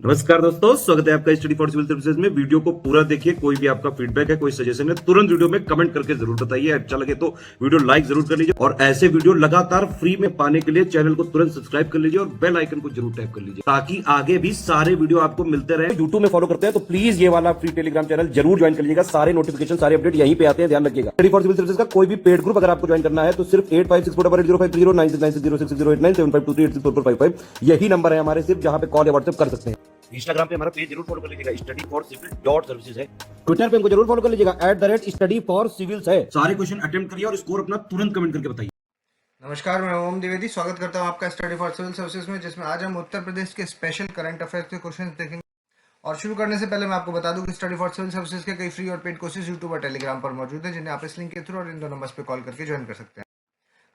नमस्कार दोस्तों, स्वागत है आपका स्टडी फॉर सिविल सर्विसेज में। वीडियो को पूरा देखिए। कोई भी आपका फीडबैक है, कोई सजेशन है, तुरंत वीडियो में कमेंट करके जरूर बताइए। अच्छा लगे तो वीडियो लाइक जरूर कर लीजिए और ऐसे वीडियो लगातार फ्री में पाने के लिए चैनल को तुरंत सब्सक्राइब कर लीजिए और बेल आइकन को जरूर टैप कर लीजिए ताकि आगे भी सारे वीडियो आपको मिलते रहे। यूट्यूब में फॉलो करते हैं तो प्लीज ये वाला फ्री टेलीग्राम चैनल जरूर ज्वाइन कर लीजिएगा। सारे नोटिफिकेशन, सारे अपडेट यहीं पे आते हैं, ध्यान रखिएगा। स्टडी फॉर सिविल सर्विसेज का कोई भी पेड ग्रुप अगर आपको ज्वाइन करना है तो सिर्फ 856480560660897523864455 यही नंबर है हमारे, सिर्फ जहां पे कॉल या व्हाट्सएप कर सकते हैं। इंस्टाग्राम पे हमारा पेज जरूर फॉलो कर लीजिएगा, study for civil dot services है। ट्विटर पे हमको जरूर फॉलो कर लीजिएगा, @स्टडी फॉर सिविल्स है। सारे क्वेश्चन अटेम्प्ट करिए और स्कोर अपना तुरंत कमेंट करके बताइए। नमस्कार, मैं ओम द्विवेदी स्वागत करता हूं आपका स्टडी फॉर सिविल सर्विसेज में, जिसमें आज हम उत्तर प्रदेश के स्पेशल करंट अफेयर्स के क्वेश्चन देखेंगे। और शुरू करने से पहले मैं आपको बता दूं कि स्टडी फॉर सिविल सर्विसेज के कई फ्री और पेड कोर्सेज यूट्यूब और टेलीग्राम पर मौजूद हैं, जिन्हें आप इस लिंक के थ्रू और इन दो नंबर्स पे कॉल करके ज्वाइन कर सकते हैं।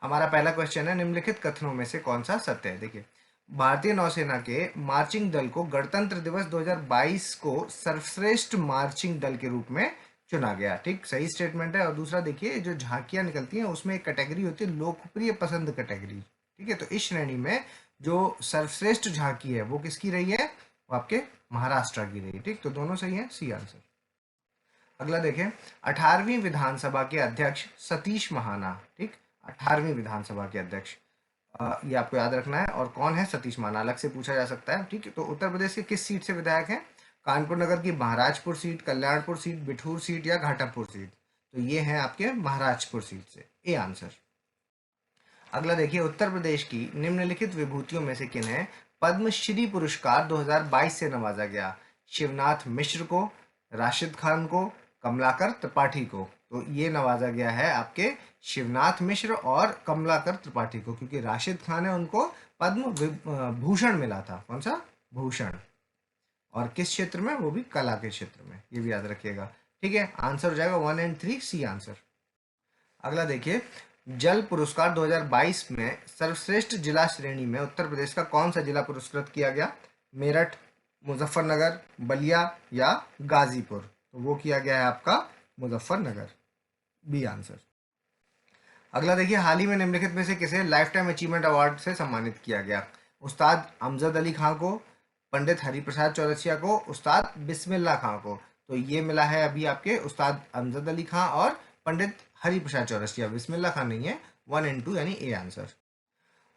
हमारा पहला क्वेश्चन है, निम्नलिखित कथनों में से कौन सा सत्य है। देखिए, भारतीय नौसेना के मार्चिंग दल को गणतंत्र दिवस 2022 को सर्वश्रेष्ठ मार्चिंग दल के रूप में चुना गया। ठीक, सही स्टेटमेंट है। और दूसरा देखिए, जो झांकियां निकलती हैं उसमें एक कैटेगरी होती है लोकप्रिय पसंद कैटेगरी। ठीक है, तो इस श्रेणी में जो सर्वश्रेष्ठ झांकी है वो किसकी रही है? वो आपके महाराष्ट्र की रही है। ठीक, तो दोनों सही है, सी आंसर। अगला देखें, 18वीं विधानसभा के अध्यक्ष सतीश महाना। ठीक, 18वीं विधानसभा के अध्यक्ष, ये आपको याद रखना है। और कौन है सतीश महाना, अलग से पूछा जा सकता है। ठीक है, तो उत्तर प्रदेश के किस सीट से विधायक हैं? कानपुर नगर की Maharajpur seat, Kalyanpur seat, Bithoor seat या घाटापुर सीट? तो ये है आपके महाराजपुर सीट से, ए आंसर। अगला देखिए, उत्तर प्रदेश की निम्नलिखित विभूतियों में से किन्हें पद्मश्री पुरस्कार 2022 से नवाजा गया? शिवनाथ मिश्र को, राशिद खान को, कमलाकर त्रिपाठी को? तो ये नवाजा गया है आपके शिवनाथ मिश्र और कमलाकर त्रिपाठी को, क्योंकि राशिद खान है उनको पद्म भूषण मिला था। कौन सा? भूषण। और किस क्षेत्र में? वो भी कला के क्षेत्र में, ये भी याद रखिएगा। ठीक है, आंसर हो जाएगा 1 और 3, सी आंसर। अगला देखिए, जल पुरस्कार 2022 में सर्वश्रेष्ठ जिला श्रेणी में उत्तर प्रदेश का कौन सा जिला पुरस्कृत किया गया? मेरठ, मुजफ्फरनगर, बलिया या गाजीपुर? तो वो किया गया है आपका मुजफ्फरनगर, बी आंसर। अगला देखिए, हाल ही में निम्नलिखित में से किसे लाइफ टाइम अचीवमेंट अवार्ड से सम्मानित किया गया? उस्ताद अमजद अली खां को, पंडित हरिप्रसाद चौरसिया को, उस्ताद बिस्मिल्लाह खां को? तो ये मिला है अभी आपके उस्ताद अमजद अली खां और पंडित हरिप्रसाद चौरसिया, बिस्मिल्लाह खां नहीं है। 1 और 2 यानी ए आंसर।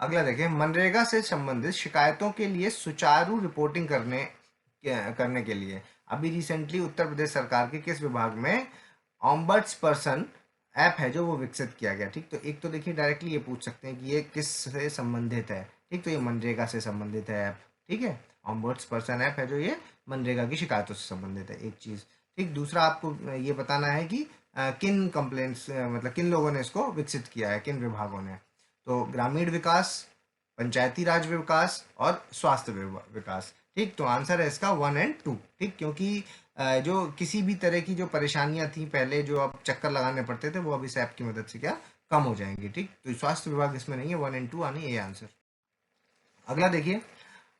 अगला देखें, मनरेगा से संबंधित शिकायतों के लिए सुचारू रिपोर्टिंग करने के लिए अभी रिसेंटली उत्तर प्रदेश सरकार के किस विभाग में ऑम्बड्स पर्सन ऐप है जो वो विकसित किया गया? ठीक, तो एक तो देखिए डायरेक्टली ये पूछ सकते हैं कि ये किस से संबंधित है। ठीक, तो ये मनरेगा से संबंधित है ऐप। ठीक है, ऑम्बड्स पर्सन ऐप है जो ये मनरेगा की शिकायतों से संबंधित है, एक चीज़। ठीक, दूसरा आपको ये बताना है कि किन कंप्लेंट्स, मतलब किन लोगों ने इसको विकसित किया है, किन विभागों ने? तो ग्रामीण विकास, पंचायती राज विकास और स्वास्थ्य विकास। ठीक, तो आंसर है इसका 1 और 2। ठीक, क्योंकि जो किसी भी तरह की जो परेशानियां थी पहले, जो अब चक्कर लगाने पड़ते थे, वो अब इस ऐप की मदद से क्या कम हो जाएंगी। ठीक, तो स्वास्थ्य विभाग इसमें नहीं है, 1 और 2 आनी ए आंसर। अगला देखिए,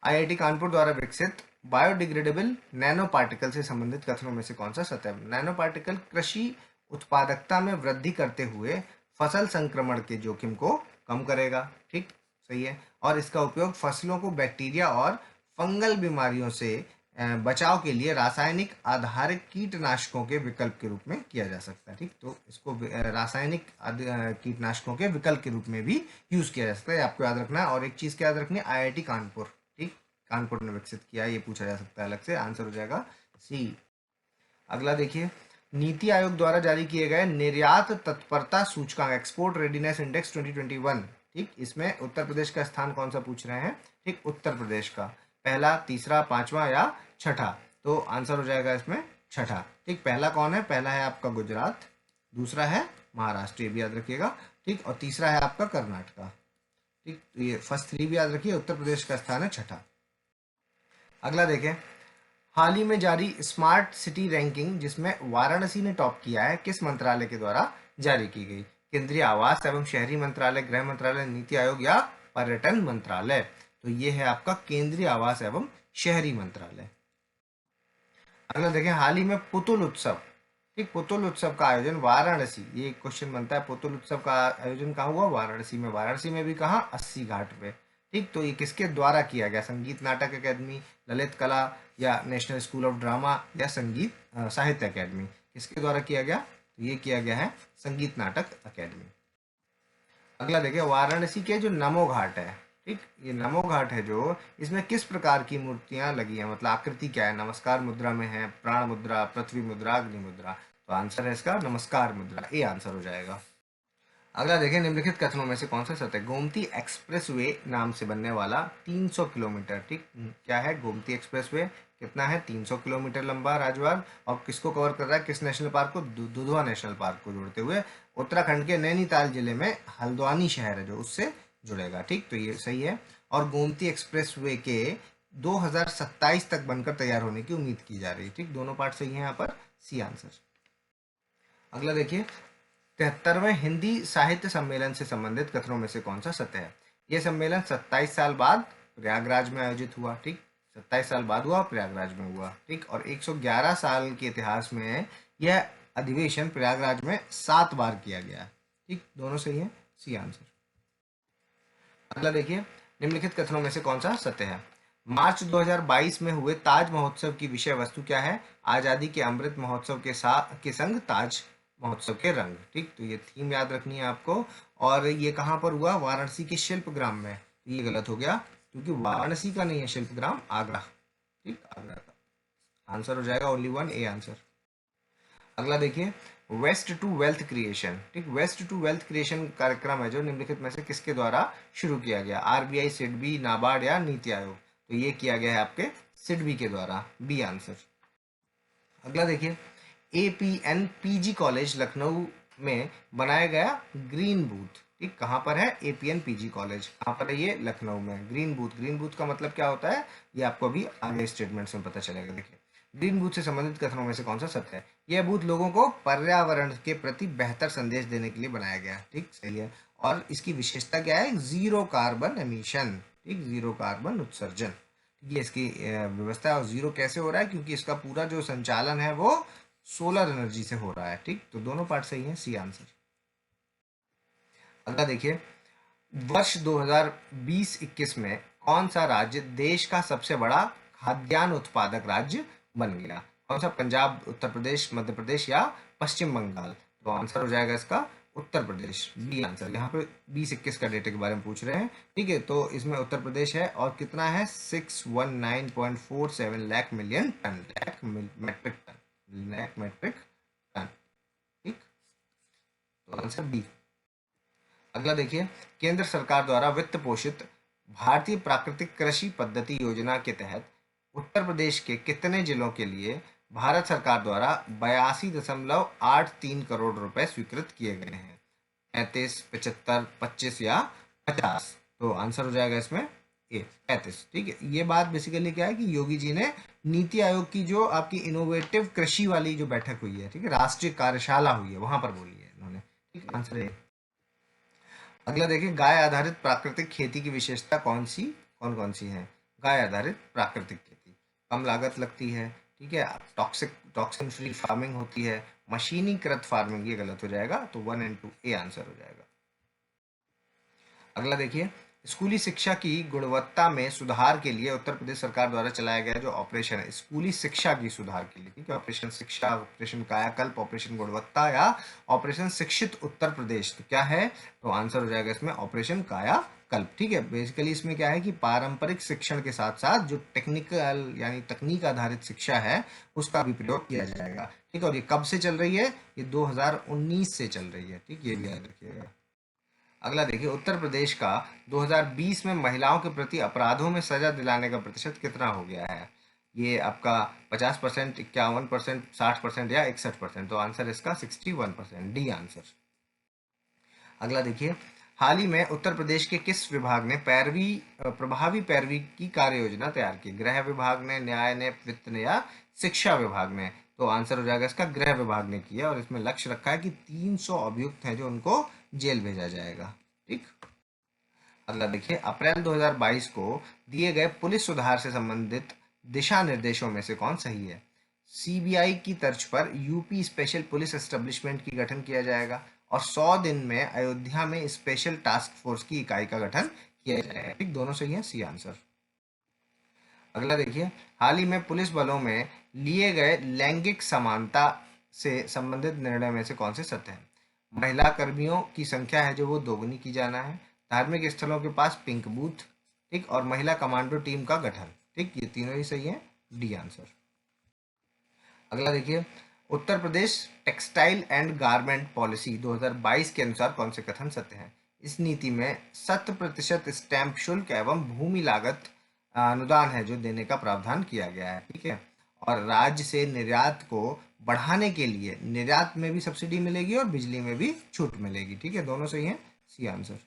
आईआईटी कानपुर द्वारा विकसित बायोडिग्रेडेबल नैनो पार्टिकल से संबंधित कथनों में से कौन सा सत्य है? नैनो पार्टिकल कृषि उत्पादकता में वृद्धि करते हुए फसल संक्रमण के जोखिम को कम करेगा। ठीक, सही है। और इसका उपयोग फसलों को बैक्टीरिया और फंगल बीमारियों से बचाव के लिए रासायनिक आधारित कीटनाशकों के विकल्प के रूप में किया जा सकता है। ठीक, तो इसको रासायनिक कीटनाशकों के विकल्प के रूप में भी यूज किया जा सकता है, आपको याद रखना है। और एक चीज क्या याद रखनी है? आईआईटी कानपुर। ठीक, कानपुर ने विकसित किया, ये पूछा जा सकता है अलग से, आंसर हो जाएगा सी। अगला देखिए, नीति आयोग द्वारा जारी किए गए निर्यात तत्परता सूचकांक एक्सपोर्ट रेडीनेस इंडेक्स 2021, ठीक, इसमें उत्तर प्रदेश का स्थान कौन सा पूछ रहे हैं? ठीक, उत्तर प्रदेश का पहला, तीसरा, पांचवा या छठा? तो आंसर हो जाएगा इसमें छठा। ठीक, पहला कौन है? पहला है आपका गुजरात, दूसरा है महाराष्ट्र, ये भी याद रखिएगा। ठीक, और तीसरा है आपका कर्नाटका। ठीक, तो ये फर्स्ट 3 भी याद रखिए, उत्तर प्रदेश का स्थान है छठा। अगला देखें, हाल ही में जारी स्मार्ट सिटी रैंकिंग जिसमें वाराणसी ने टॉप किया है, किस मंत्रालय के द्वारा जारी की गई? केंद्रीय आवास एवं शहरी मंत्रालय, गृह मंत्रालय, नीति आयोग या पर्यटन मंत्रालय? तो ये है आपका केंद्रीय आवास एवं शहरी मंत्रालय। अगला देखें, हाल ही में पुतुल उत्सव, ठीक, पुतुल उत्सव का आयोजन वाराणसी, ये क्वेश्चन बनता है, पुतुल उत्सव का आयोजन कहाँ हुआ? वाराणसी में। वाराणसी में भी कहाँ? अस्सी घाट पे। ठीक, तो ये किसके द्वारा किया गया? संगीत नाटक अकेडमी, ललित कला या नेशनल स्कूल ऑफ ड्रामा या संगीत साहित्य अकेडमी, किसके द्वारा किया गया? तो ये किया गया है संगीत नाटक अकेडमी। अगला देखिए, वाराणसी के जो नमो घाट है, ठीक, ये नमो घाट है जो, इसमें किस प्रकार की मूर्तियां लगी हैं, मतलब आकृति क्या है? नमस्कार मुद्रा में है, प्राण मुद्रा, पृथ्वी मुद्रा, अग्नि मुद्रा। तो आंसर है इसका नमस्कार मुद्रा, ए आंसर हो जाएगा। अगला देखें, निम्नलिखित कथनों में से कौन सा सत्य है? गोमती एक्सप्रेसवे नाम से बनने वाला 300 किलोमीटर, ठीक, क्या है? गोमती एक्सप्रेसवे कितना है? 300 किलोमीटर लंबा राजमार्ग, और किसको कवर कर रहा है? किस नेशनल पार्क को? दुधवा नेशनल पार्क को जोड़ते हुए उत्तराखंड के नैनीताल जिले में हल्द्वानी शहर है जो, उससे जुड़ेगा, ठीक, तो ये सही है। और गोमती एक्सप्रेसवे के 2027 तक बनकर तैयार होने की उम्मीद की जा रही है, ठीक, दोनों पार्ट सही है यहाँ पर, सी आंसर। अगला देखिए, 73वें हिंदी साहित्य सम्मेलन से संबंधित कथनों में से कौन सा सत्य है? यह सम्मेलन 27 साल बाद प्रयागराज में आयोजित हुआ, ठीक, 27 साल बाद हुआ, प्रयागराज में हुआ, ठीक, और 111 साल के इतिहास में यह अधिवेशन प्रयागराज में 7 बार किया गया, ठीक, दोनों सही है, सी आंसर। अगला देखिए, निम्नलिखित कथनों में से कौन सा सत्य है? मार्च 2022 में हुए ताज महोत्सव की विषय वस्तु क्या है? आजादी के अमृत महोत्सव के संग ताज महोत्सव के रंग, ठीक, तो ये थीम याद रखनी है आपको। और ये कहाँ पर हुआ? वाराणसी के शिल्पग्राम में। तो ये गलत हो गया, क्योंकि वाराणसी का नहीं है शिल्पग्राम, आगरा, ठीक, आगरा का आंसर हो जाएगा, ओनली वन, ए आंसर। अगला देखिए, वेस्ट टू वेल्थ क्रिएशन, ठीक, वेस्ट टू वेल्थ क्रिएशन कार्यक्रम है जो निम्नलिखित में से किसके द्वारा शुरू किया गया? आरबीआई, सिडबी, नाबार्ड या नीति आयोग? तो ये किया गया है आपके सिडबी के द्वारा, बी आंसर। अगला देखिए, एपीएन पीजी कॉलेज लखनऊ में बनाया गया ग्रीन बूथ, ठीक, कहाँ पर है? एपीएन पीजी कॉलेज कहाँ पर है? ये लखनऊ में। ग्रीन बूथ, ग्रीन बूथ का मतलब क्या होता है? ये आपको अभी आगे स्टेटमेंट्स में पता चलेगा। देखिए, ग्रीन बूथ से संबंधित कथनों में से कौन सा सत्य है? यह बूथ लोगों को पर्यावरण के प्रति बेहतर संदेश देने के लिए बनाया गया, ठीक, सही है। और इसकी विशेषता क्या है? जीरो कार्बन एमिशन, ठीक, जीरो कार्बन उत्सर्जन, ये इसकी व्यवस्था है। और जीरो कैसे हो रहा है? क्योंकि इसका पूरा जो संचालन है वो सोलर एनर्जी से हो रहा है, ठीक, तो दोनों पार्ट सही है, सी आंसर। अगला देखिए, वर्ष 2020-21 में कौन सा राज्य देश का सबसे बड़ा खाद्यान्न उत्पादक राज्य बन गया? कौन सा? पंजाब, उत्तर प्रदेश, मध्य प्रदेश या पश्चिम बंगाल? तो आंसर हो जाएगा इसका उत्तर प्रदेश, बी आंसर। यहाँ पे 20-21 का डेटा के बारे में पूछ रहे हैं, ठीक है, तो इसमें उत्तर प्रदेश है। और कितना है? 619.47 lakh million ton, lakh metric ton, lakh metric ton, ठीक, तो आंसर बी। अगला देखिए, केंद्र सरकार द्वारा वित्त पोषित भारतीय प्राकृतिक कृषि पद्धति योजना के तहत उत्तर प्रदेश के कितने जिलों के लिए भारत सरकार द्वारा 82.83 करोड़ रुपए स्वीकृत किए गए हैं? 35, 75, 25 या 50? तो आंसर हो जाएगा इसमें ए, 35, ठीक है। ये बात बेसिकली क्या है कि योगी जी ने नीति आयोग की जो आपकी इनोवेटिव कृषि वाली जो बैठक हुई है, ठीक है, राष्ट्रीय कार्यशाला हुई है, वहां पर बोली है इन्होंने, ठीक, आंसर है। अगला देखिए, गाय आधारित प्राकृतिक खेती की विशेषता कौन कौन सी है? गाय आधारित प्राकृतिक खेती, कम लागत लगती है, ठीक है, टॉक्सिन फ्री फार्मिंग होती है, मशीनीकृत फार्मिंग, ये गलत हो जाएगा, तो 1 और 2, ए आंसर हो जाएगा। अगला देखिए, स्कूली शिक्षा की गुणवत्ता में सुधार के लिए उत्तर प्रदेश सरकार द्वारा चलाया गया जो ऑपरेशन है स्कूली शिक्षा की सुधार के लिए, ठीक है, ऑपरेशन शिक्षा, ऑपरेशन कायाकल्प, ऑपरेशन गुणवत्ता या ऑपरेशन शिक्षित उत्तर प्रदेश, तो क्या है? तो आंसर हो जाएगा इसमें ऑपरेशन कायाकल्प, ठीक है। बेसिकली इसमें क्या है कि पारंपरिक शिक्षण के साथ साथ जो टेक्निकल यानी तकनीक आधारित शिक्षा है उसका भी प्रयोग किया जाएगा, ठीक है। और ये कब से चल रही है? ये 2019 से चल रही है, ठीक, ये भी याद रखिएगा। अगला देखिए, उत्तर प्रदेश का 2020 में महिलाओं के प्रति अपराधों में सजा दिलाने का प्रतिशत कितना हो गया है? ये आपका 50%, 51%, 60% या 61%? तो आंसर इसका 61%, डी आंसर। अगला देखिए, हाल ही में उत्तर प्रदेश के किस विभाग ने प्रभावी पैरवी की कार्य योजना तैयार की? गृह विभाग ने, न्याय ने, वित्त ने या शिक्षा विभाग ने? तो आंसर हो जाएगा इसका गृह विभाग ने किया। और इसमें लक्ष्य रखा है कि 300 अभियुक्त हैं जो उनको जेल भेजा जाएगा, ठीक। अगला देखिए, अप्रैल 2022 को दिए गए पुलिस सुधार से संबंधित दिशा निर्देशों में से कौन सही है? सीबीआई की तर्ज पर यूपी स्पेशल पुलिस एस्टेब्लिशमेंट की गठन किया जाएगा और 100 दिन में अयोध्या में स्पेशल टास्क फोर्स की इकाई का गठन किया जाएगा। ठीक, दोनों सही है, सी आंसर। अगला देखिए, हाल ही में पुलिस बलों में लिए गए लैंगिक समानता से संबंधित निर्णय में से कौन से सत्य हैं? महिला कर्मियों की संख्या है जो वो दोगुनी की जाना है, धार्मिक स्थलों के पास पिंक बूथ, ठीक, और महिला कमांडो टीम का गठन। ठीक, ये तीनों ही सही है, डी आंसर। अगला देखिए, Uttar Pradesh textile and garment policy 2022 के अनुसार कौन से कथन सत्य हैं? इस नीति में 100% स्टैंप शुल्क एवं भूमि लागत अनुदान है जो देने का प्रावधान किया गया है। ठीक है, और राज्य से निर्यात को बढ़ाने के लिए निर्यात में भी सब्सिडी मिलेगी और बिजली में भी छूट मिलेगी। ठीक है, दोनों सही है, सी आंसर।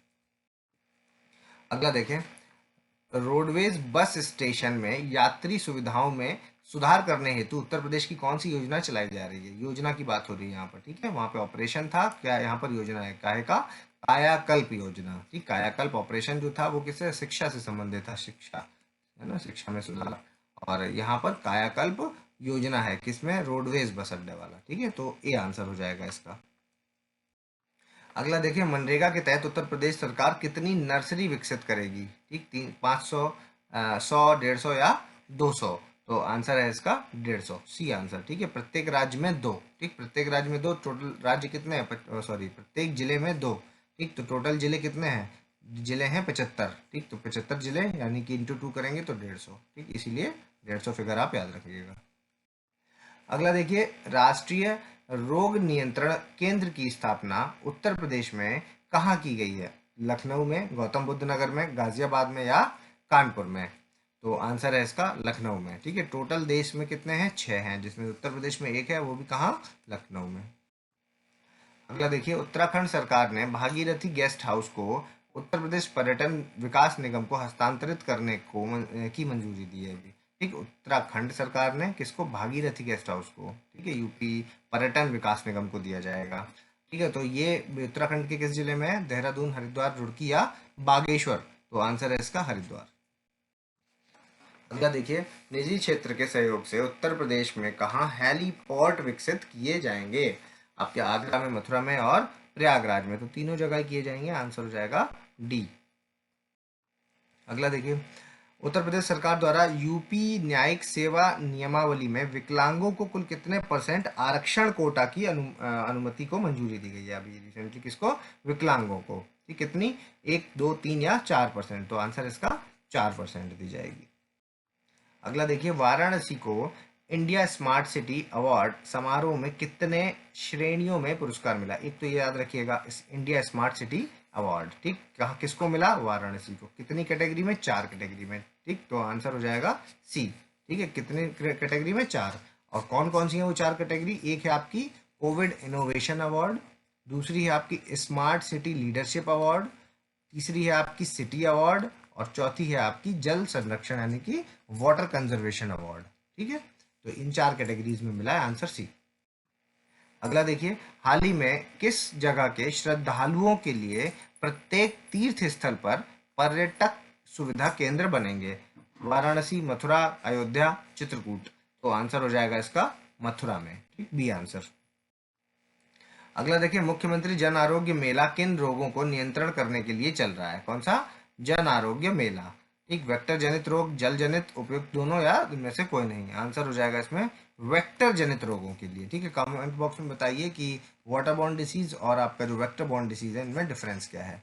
अगला देखें, रोडवेज बस स्टेशन में यात्री सुविधाओं में सुधार करने हेतु उत्तर प्रदेश की कौन सी योजना चलाई जा रही है? योजना की बात हो रही है यहाँ पर। ठीक है, वहां पे ऑपरेशन था, क्या यहाँ पर योजना है? काहे का? कायाकल्प योजना। ठीक, कायाकल्प ऑपरेशन जो था वो किससे? शिक्षा से संबंधित था, शिक्षा, है ना, शिक्षा में सुधार। और यहाँ पर कायाकल्प योजना है किसमें? रोडवेज बस अड्डे वाला। ठीक है, तो ए आंसर हो जाएगा इसका। अगला देखिए, मनरेगा के तहत उत्तर प्रदेश सरकार कितनी नर्सरी विकसित करेगी? ठीक, 500, 100, 150 या 200? तो आंसर है इसका 150, सी आंसर। ठीक है, प्रत्येक राज्य में दो। ठीक, प्रत्येक राज्य में दो, टोटल राज्य कितने हैं? सॉरी, प्रत्येक जिले में दो। ठीक, तो टोटल जिले कितने हैं? जिले हैं 75। ठीक, तो 75 जिले यानी कि इंटू 2 करेंगे तो 150। ठीक, इसीलिए 150 फिगर आप याद रखिएगा। अगला देखिए, राष्ट्रीय रोग नियंत्रण केंद्र की स्थापना उत्तर प्रदेश में कहाँ की गई है? लखनऊ में, गौतम बुद्ध नगर में, गाजियाबाद में या कानपुर में? तो आंसर है इसका लखनऊ में। ठीक है, टोटल देश में कितने हैं? 6 हैं, जिसमें उत्तर प्रदेश में एक है, वो भी कहाँ? लखनऊ में। अगला देखिए, उत्तराखंड सरकार ने भागीरथी गेस्ट हाउस को उत्तर प्रदेश पर्यटन विकास निगम को हस्तांतरित करने की मंजूरी दी है अभी। ठीक, उत्तराखंड सरकार ने किसको? भागीरथी गेस्ट हाउस को। ठीक है, यूपी पर्यटन विकास निगम को दिया जाएगा। ठीक है, तो ये उत्तराखंड के किस जिले में है? देहरादून, हरिद्वार, रुड़की या बागेश्वर? तो आंसर है इसका हरिद्वार। अगला देखिए, निजी क्षेत्र के सहयोग से उत्तर प्रदेश में कहाँ हेलीपोर्ट विकसित किए जाएंगे? आपके आगरा में, मथुरा में और प्रयागराज में। तो तीनों जगह किए जाएंगे, आंसर हो जाएगा डी। अगला देखिए, उत्तर प्रदेश सरकार द्वारा यूपी न्यायिक सेवा नियमावली में विकलांगों को कुल कितने % आरक्षण कोटा की अनुमति को मंजूरी दी गई है अभी रिसेंटली? किसको? विकलांगों को। ठीक, कितनी? 1, 2, 3 या 4%? तो आंसर इसका 4% दी जाएगी। अगला देखिए, वाराणसी को इंडिया स्मार्ट सिटी अवार्ड समारोह में कितने श्रेणियों में पुरस्कार मिला? एक तो ये याद रखिएगा, इस इंडिया स्मार्ट सिटी अवार्ड। ठीक, कहाँ किसको मिला? वाराणसी को। कितनी कैटेगरी में? 4 कैटेगरी में। ठीक, तो आंसर हो जाएगा सी। ठीक है, कितने कैटेगरी में? 4। और कौन कौन सी है वो 4 कैटेगरी? एक है आपकी कोविड इनोवेशन अवार्ड, दूसरी है आपकी स्मार्ट सिटी लीडरशिप अवार्ड, तीसरी है आपकी सिटी अवार्ड, और चौथी है आपकी जल संरक्षण यानी कि वाटर कंजर्वेशन अवार्ड। ठीक है, तो इन 4 कैटेगरीज में मिला है, आंसर सी। अगला देखिए, हाल ही में किस जगह के श्रद्धालुओं के लिए प्रत्येक तीर्थ स्थल पर पर्यटक सुविधा केंद्र बनेंगे? वाराणसी, मथुरा, अयोध्या, चित्रकूट? तो आंसर हो जाएगा इसका मथुरा में। ठीक, बी आंसर। अगला देखिए, मुख्यमंत्री जन आरोग्य मेला किन रोगों को नियंत्रण करने के लिए चल रहा है? कौन सा? जन आरोग्य मेला। ठीक, वेक्टर जनित रोग, जल जनित, उपयुक्त दोनों या इनमें से कोई नहीं? आंसर हो जाएगा इसमें वेक्टर जनित रोगों के लिए। ठीक है, कमेंट बॉक्स में बताइए कि वाटर बॉर्न डिसीज और आपका जो वेक्टर बॉर्न डिसीज है इनमें डिफरेंस क्या है।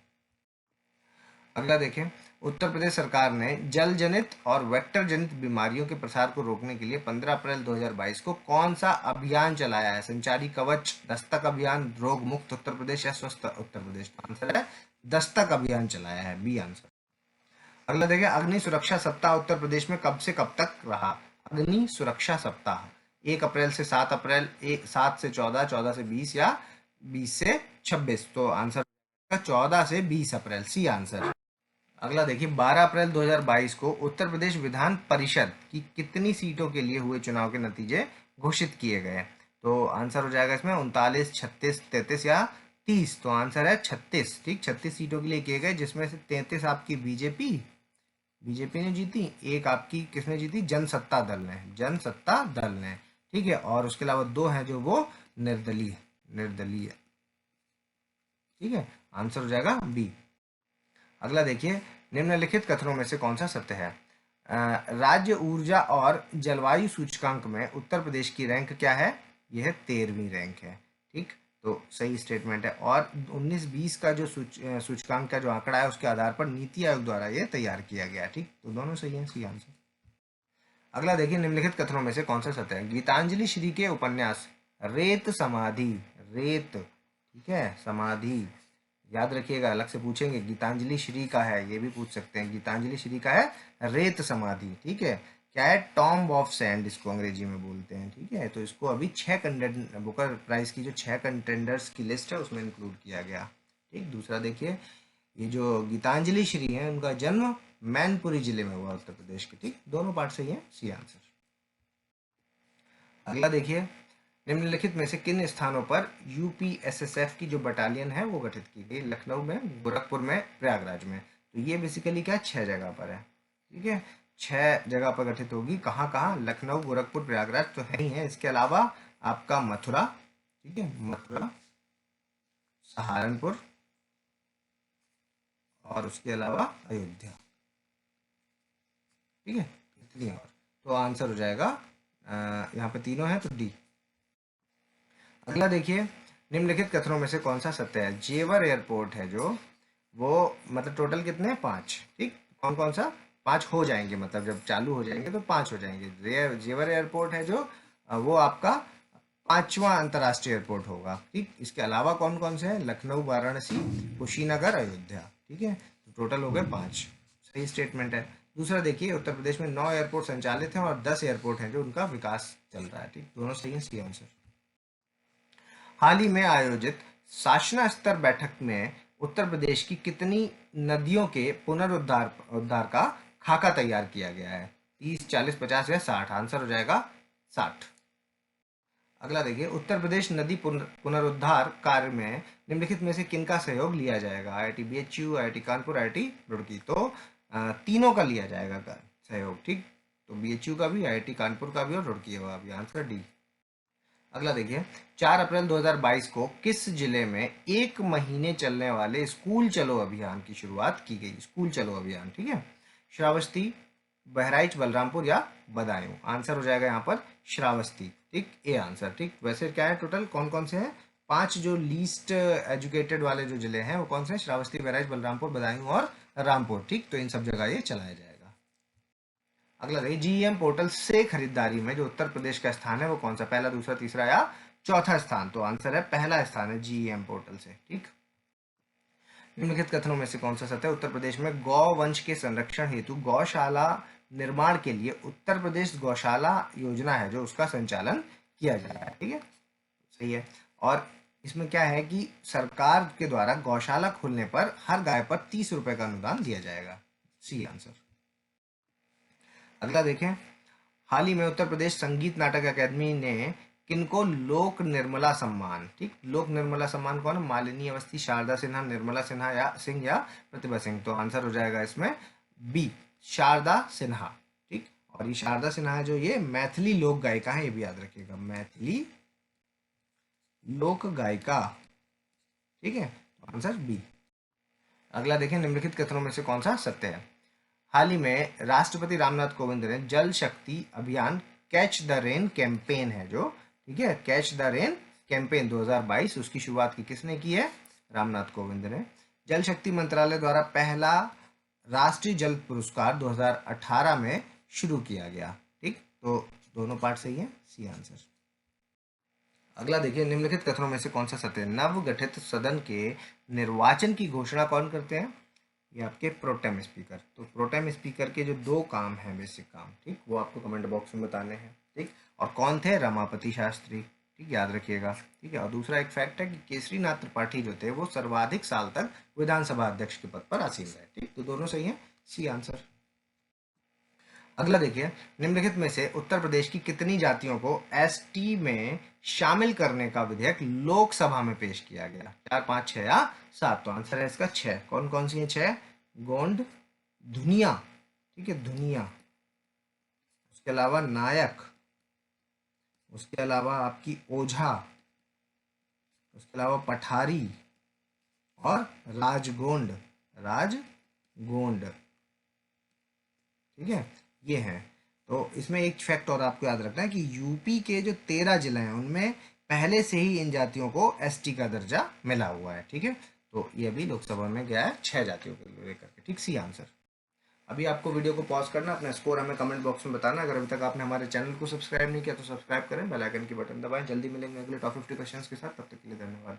अगला देखें, उत्तर प्रदेश सरकार ने जल जनित और वेक्टर जनित बीमारियों के प्रसार को रोकने के लिए 15 अप्रैल 2022 को कौन सा अभियान चलाया है? संचारी कवच, दस्तक अभियान, रोग मुक्त उत्तर प्रदेश या स्वस्थ उत्तर प्रदेश? आंसर है दस्तक अभियान चलाया है, बी आंसर। अगला देखिए, अग्नि सुरक्षा सप्ताह उत्तर प्रदेश में कब से कब तक रहा? अग्नि सुरक्षा सप्ताह 1 अप्रैल से 7 अप्रैल, 7 से 14, 14 से 20 या 20 से 26? तो आंसर 14 से 20 अप्रैल, सी आंसर। अगला देखिए, 12 अप्रैल 2022 को उत्तर प्रदेश विधान परिषद की कितनी सीटों के लिए हुए चुनाव के नतीजे घोषित किए गए? तो आंसर हो जाएगा इसमें 39, 36, 33 या 30? तो आंसर है 36। ठीक, 36 सीटों के लिए किए गए, जिसमें से 33 आपकी बीजेपी ने जीती, एक आपकी किसने जीती? जनसत्ता दल ने। ठीक है, और उसके अलावा 2 हैं जो वो निर्दलीय। ठीक है, आंसर हो जाएगा बी। अगला देखिए, निम्नलिखित कथनों में से कौन सा सत्य है? राज्य ऊर्जा और जलवायु सूचकांक में उत्तर प्रदेश की रैंक क्या है? यह 13वीं रैंक है। ठीक, तो सही स्टेटमेंट है। और 19-20 का जो सूचकांक का जो आंकड़ा है उसके आधार पर नीति आयोग द्वारा ये तैयार किया गया। ठीक, तो दोनों सही है, सी आंसर। अगला देखिए, निम्नलिखित कथनों में से कौन सा सत्य है? गीतांजलि श्री के उपन्यास रेत समाधि, रेत, ठीक है, समाधि, याद रखिएगा, अलग से पूछेंगे, गीतांजलि श्री का है, ये भी पूछ सकते हैं, गीतांजलि श्री का है रेत समाधि। ठीक है, क्या है? टॉम्ब ऑफ सैंड इसको अंग्रेजी में बोलते हैं। ठीक है, तो इसको अभी 6 बुकर प्राइज की जो 6 कंटेंडर्स की लिस्ट है उसमें इंक्लूड किया गया। ठीक, दूसरा देखिए, ये जो गीतांजलि श्री है उनका जन्म मैनपुरी जिले में हुआ, उत्तर प्रदेश के। ठीक, दोनों पार्ट सही है, सी आंसर। अगला देखिए, निम्नलिखित में से किन स्थानों पर यूपीएसएसएफ की जो बटालियन है वो गठित की गई? लखनऊ में, गोरखपुर में, प्रयागराज में। तो ये बेसिकली क्या, 6 जगह पर है। ठीक है, 6 जगह पर गठित होगी। कहाँ कहाँ? लखनऊ, गोरखपुर, प्रयागराज तो है ही है, इसके अलावा आपका मथुरा, ठीक है, मथुरा, सहारनपुर और उसके अलावा अयोध्या। ठीक है, इतनी और, तो आंसर हो जाएगा यहाँ पे तीनों है तो डी। अगला देखिए, निम्नलिखित कथनों में से कौन सा सत्य है? जेवर एयरपोर्ट है जो, वो मतलब टोटल कितने हैं? 5। ठीक, कौन कौन सा? 5 हो जाएंगे, मतलब जब चालू हो जाएंगे तो 5 हो जाएंगे। जेवर एयरपोर्ट है जो, वो आपका 5वां अंतर्राष्ट्रीय एयरपोर्ट होगा। ठीक, इसके अलावा कौन कौन से हैं? लखनऊ, वाराणसी, कुशीनगर, अयोध्या। ठीक है, तो टोटल हो गए 5, सही स्टेटमेंट है। दूसरा देखिए, उत्तर प्रदेश में 9 एयरपोर्ट संचालित हैं और 10 एयरपोर्ट हैं जो उनका विकास चल रहा है। ठीक, दोनों सही है, सी आंसर। हाल ही में आयोजित शासना स्तर बैठक में उत्तर प्रदेश की कितनी नदियों के पुनरुद्धार उद्धार का खाका तैयार किया गया है? 30, 40, 50 या 60? आंसर हो जाएगा 60। अगला देखिए, उत्तर प्रदेश नदी पुनरुद्धार कार्य में निम्नलिखित में से किनका सहयोग लिया जाएगा? IIT BHU, IIT Kanpur, IIT Roorkee. तो तीनों का लिया जाएगा सहयोग। ठीक, तो बीएचयू का भी, आईआईटी कानपुर का भी और रुड़की का भी। Answer D. अगला देखिए, 4 अप्रैल 2022 को किस जिले में 1 महीने चलने वाले स्कूल चलो अभियान की शुरुआत की गई? स्कूल चलो अभियान, ठीक है, श्रावस्ती, बहराइच, बलरामपुर या बदायूं? आंसर हो जाएगा यहाँ पर श्रावस्ती। ठीक, ए आंसर। ठीक, वैसे क्या है, टोटल कौन कौन से हैं? 5 जो लीस्ट एजुकेटेड वाले जो जिले हैं वो कौन से हैं? श्रावस्ती, बहराइच, बलरामपुर, बदायूं और रामपुर। ठीक, तो इन सब जगह ये चलाया जाएगा। अगला देखिए, जीईएम पोर्टल से खरीदारी में जो उत्तर प्रदेश का स्थान है वो कौन सा? पहला, दूसरा, तीसरा या चौथा स्थान? तो आंसर है पहला स्थान है जीईएम पोर्टल से। ठीक, निम्नलिखित कथनों में से कौन सा सत्य है? उत्तर प्रदेश में गौ वंश के संरक्षण हेतु गौशाला निर्माण के लिए उत्तर प्रदेश गौशाला योजना है जो उसका संचालन किया जा रहा है। ठीक है, सही है। और इसमें क्या है कि सरकार के द्वारा गौशाला खोलने पर हर गाय पर 30 रुपए का अनुदान दिया जाएगा। C answer. अगला देखें, हाल ही में उत्तर प्रदेश संगीत नाटक अकादमी ने किनको लोक निर्मला सम्मान, ठीक, लोक निर्मला सम्मान कौन? मालिनी अवस्थी, शारदा सिन्हा, निर्मला सिन्हा या सिंह या प्रतिभा सिंह? तो आंसर हो जाएगा इसमें बी, शारदा सिन्हा। ठीक, और ये शारदा सिन्हा जो ये मैथिली लोक गायिका है, ये भी याद रखिएगा, मैथिली लोक गायिका। ठीक है, तो आंसर बी। अगला देखें, निम्नलिखित कथनों में से कौन सा सत्य है? हाल ही में राष्ट्रपति रामनाथ कोविंद ने जल शक्ति अभियान कैच द रेन कैंपेन है जो, ठीक है, कैच द रेन कैंपेन 2022, उसकी शुरुआत की किसने की है? रामनाथ कोविंद ने। जल शक्ति मंत्रालय द्वारा पहला राष्ट्रीय जल पुरस्कार 2018 में शुरू किया गया। ठीक, तो दोनों पार्ट सही है, सी आंसर। अगला देखिए, निम्नलिखित कथनों में से कौन सा सत्य है? नव गठित सदन के निर्वाचन की घोषणा कौन करते हैं? ये आपके प्रोटेम स्पीकर। तो प्रोटेम स्पीकर के जो 2 काम हैं, बेसिक काम, ठीक, वो आपको कमेंट बॉक्स में बताने हैं। ठीक, और कौन थे? रमापति शास्त्री। ठीक, याद रखिएगा। ठीक है, और दूसरा एक फैक्ट है कि केसरी नाथ त्रिपाठी जो थे वो सर्वाधिक साल तक विधानसभा अध्यक्ष के पद पर आसीन रहे। ठीक, तो दोनों सही है, सी आंसर। अगला देखिए, निम्नलिखित में से उत्तर प्रदेश की कितनी जातियों को एसटी में शामिल करने का विधेयक लोकसभा में पेश किया गया? 4, 5, 6 या 7? तो आंसर है इसका 6। कौन कौन सी है 6? गोंड, धुनिया, ठीक है, धुनिया, उसके अलावा नायक, उसके अलावा आपकी ओझा, उसके अलावा पठारी और राजगोंड, राजगोंड। ठीक है, ये हैं। तो इसमें एक फैक्ट और आपको याद रखना है कि यूपी के जो 13 जिले हैं उनमें पहले से ही इन जातियों को एसटी का दर्जा मिला हुआ है। ठीक है, तो ये अभी लोकसभा में गया है 6 जातियों के लेकर के। ठीक, सी आंसर। अभी आपको वीडियो को पॉज करना, अपना स्कोर हमें कमेंट बॉक्स में बताना। अगर अभी तक आपने हमारे चैनल को सब्सक्राइब नहीं किया तो सब्सक्राइब करें, बेल आइकन की बटन दबाएं। जल्दी मिलेंगे अगले टॉप 50 क्वेश्चंस के साथ, तब तक के लिए धन्यवाद।